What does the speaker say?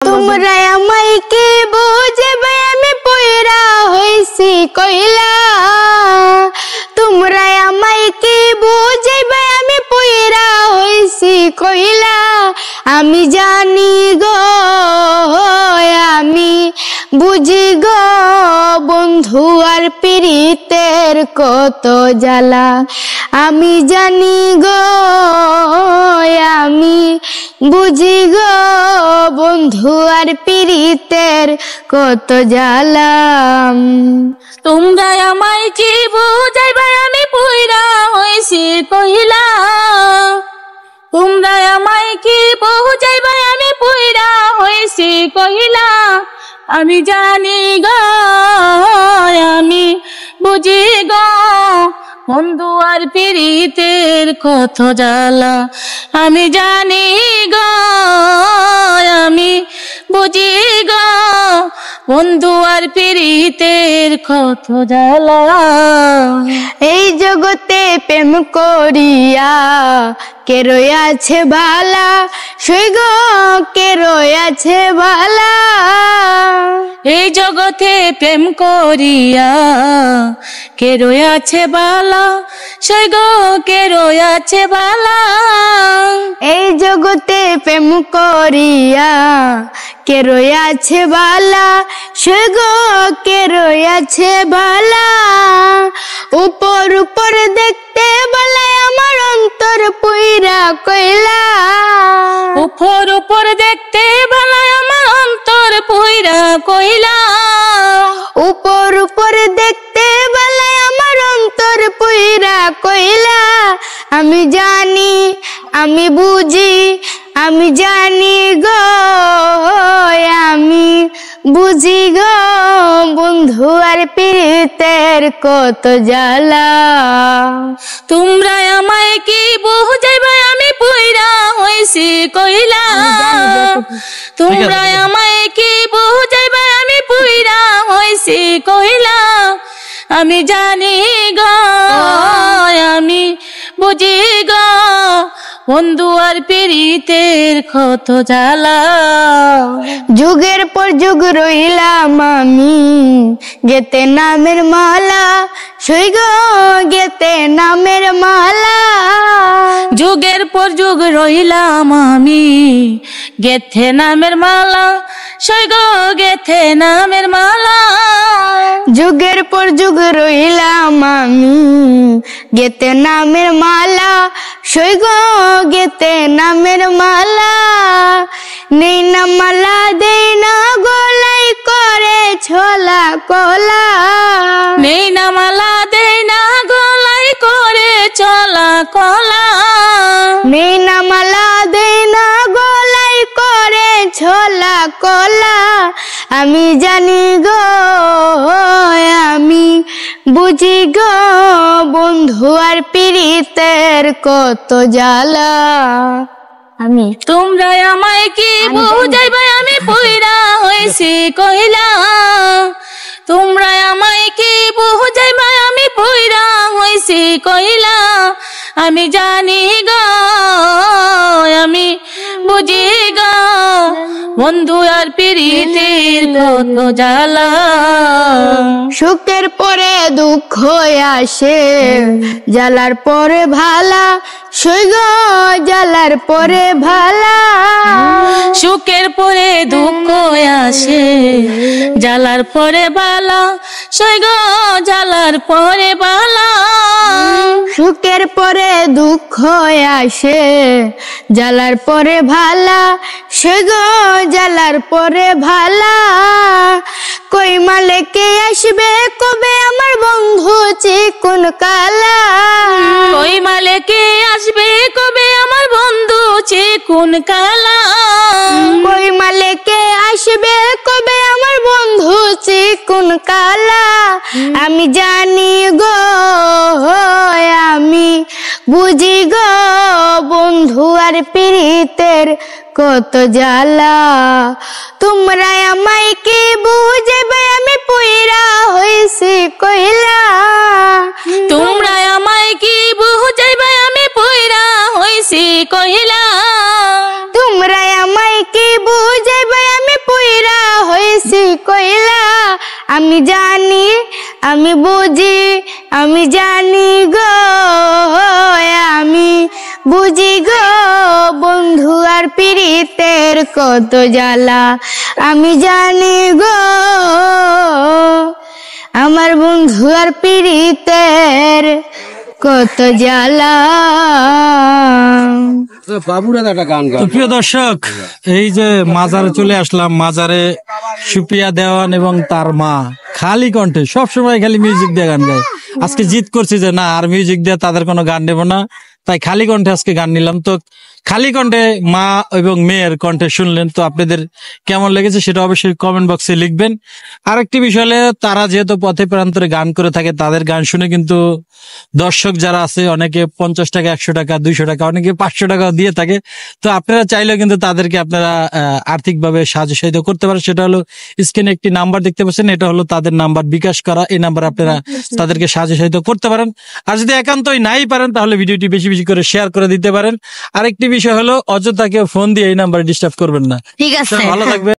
তোমরা আমায় কি বুঝবে আমি পয়রা হইছি কইলা তোমরা আমায় কি বুঝবে আমি পয়রা হইছি কইলা আমি জানি গো আমি বুঝি গো বন্ধু আর পীড়িতের কত জ্বালা আমি জানি গো আমি বুঝি গো বন্ধু আর পীড়িতের কত জ্বালা তোমরা আমায় কি বুঝাইবা আমি পয়রা হইছি কইলা তোমরা আমায় কি বুঝাইবা আমি পয়রা হইছি কইলা আমি জানি গো আমি বুঝি গো বন্ধু আর পীড়িতের কত জ্বালা আমি জানি গো আমি বুঝি গো বন্ধু আর পীড়িতের কত জ্বালা এই জগতে প্রেম করিয়া কে রয়েছে ভালা সই গো কে রয়েছে ভালা এই জগতে প্রেম করিয়া কে রয়েছে বালা সই গো কে রয়েছে বালা এই জগতে প্রেম করিয়া কে রয়েছে ভালা সই গো কে রয়েছে ভালা উপর উপর দেখতে বলে আমার অন্তর পুইরা কইলা উপর উপর দেখতে ভালা আমার অন্তর পুইরা কইলা উপর উপর দেখতে বলে আমার অন্তর পুইরা কইলা আমি জানি আমি বুঝি আমি জানি গো আমি বুঝি গো বন্ধু আর পীড়িতের কত জ্বালা তোমরা আমায় কি বুঝাইবা আমি পয়রা হইছি কইলা তোমরা আমায় কি বুঝাইবা আমি পয়রা হইছি কইলা আমি জানি গো আমি বুঝি গো বন্ধু আর পীড়িতের কত জ্বালা যুগের পর যুগ রইলাম আমি গেতে নামের মালা সই গো গেতে নামের মালা যুগের পর যুগ রইলাম আমি গেথে নামের মালা সই গো গেথে নামের মালা যুগের পর যুগ রইলাম আমি গেতে নামের মালা সই গো গেতে নামের মালা নেই না মালা দেই না গলাই করে ছোলা কলা নেই না মালা দেই না গলাই করে চলা কলা নেই না মালা দেই না গলাই করে ছোলা কলা আমি জানি গো আমি বুঝি গো বন্ধু আর পীড়িতের কত জ্বালা আমি তোমরা আমায় কি বুঝাইবা আমি পয়রা হইছি কইলা তোমরা আমায় কি বুঝাইবা আমি পয়রা হইছি কইলা আমি জানি গো আমি বুঝি গো বন্ধু আর পীড়িতের কত জ্বালা সুখের পরে দুঃখ আসে জ্বালার পরে ভালা সই গো জ্বালার পরে ভালা সুখের পরে দুঃখ আসে জ্বালার পরে বালা সই গো জ্বালার পরে বালা সুখের পরে দুঃখ আসে জ্বালার পরে ভালা সই গো জ্বালার পরে ভালা কই মালেকে আসবে কবে আমার বন্ধু চিকুন কালা কই মালেকে আসবে কবে আমার বন্ধু চিকুন কালা কই মালেকে আসবে কবে আমার বন্ধু চিকুন কালা আমি জানি গো আমি বুঝি গো বন্ধু আর পীড়িতের কত জ্বালা তোমরা আমায় কি বুঝবে আমি পয়রা হইছি কইলা তোমরা আমায় কি বুঝাইবা আমি পয়রা হইছি কইলা তোমরা আমায় কি বুঝবে আমি জানি, আমি বুঝি, আমি জানি গো, আমি বুঝি গো বন্ধু আর পীড়িতের কত জ্বালা। আমি জানি গো আমার বন্ধু আর পীড়িতের কত জ্বালা। তো প্রিয় দর্শক, এই যে মাজারে চলে আসলাম, মাজারে সুপ্রিয়া দেওয়ান এবং তার মা খালি কণ্ঠে সবসময় খালি মিউজিক দিয়ে গান গায়। আজকে জিদ করছি যে না, আর মিউজিক দিয়ে তাদের কোনো গান নেবো না, তাই খালি কণ্ঠে আজকে গান নিলাম। তো খালি কণ্ঠে মা এবং মেয়ের কণ্ঠে শুনলেন, তো আপনাদের কেমন লেগেছে সেটা অবশ্যই কমেন্ট বক্সে লিখবেন। আরেকটি বিষয় হলে, তারা যেহেতু পথে প্রান্তরে গান করে থাকে, তাদের গান শুনে কিন্তু দর্শক যারা আছে অনেকে 50 টাকা, 100 টাকা, 200 টাকা, অনেকে 500 টাকাও দিয়ে থাকে। তো আপনারা চাইলেও কিন্তু তাদেরকে আপনারা আর্থিকভাবে সাহায্য সহযোগিতা করতে পারেন। সেটা হলো স্ক্রিনে একটি নাম্বার দেখতে পাচ্ছেন, এটা হলো তাদের নাম্বার, বিকাশ করা। এই নাম্বার আপনারা তাদেরকে সাহায্য সহযোগিতা করতে পারেন। আর যদি একান্তই নাই পারেন, তাহলে ভিডিওটি বেশি বেশি করে শেয়ার করে দিতে পারেন। আরেকটি বিষয় হলো, অযথা কেউ ফোন দিয়ে এই নাম্বারে ডিস্টার্ব করবেন না। ঠিক আছে, ভালো থাকবে।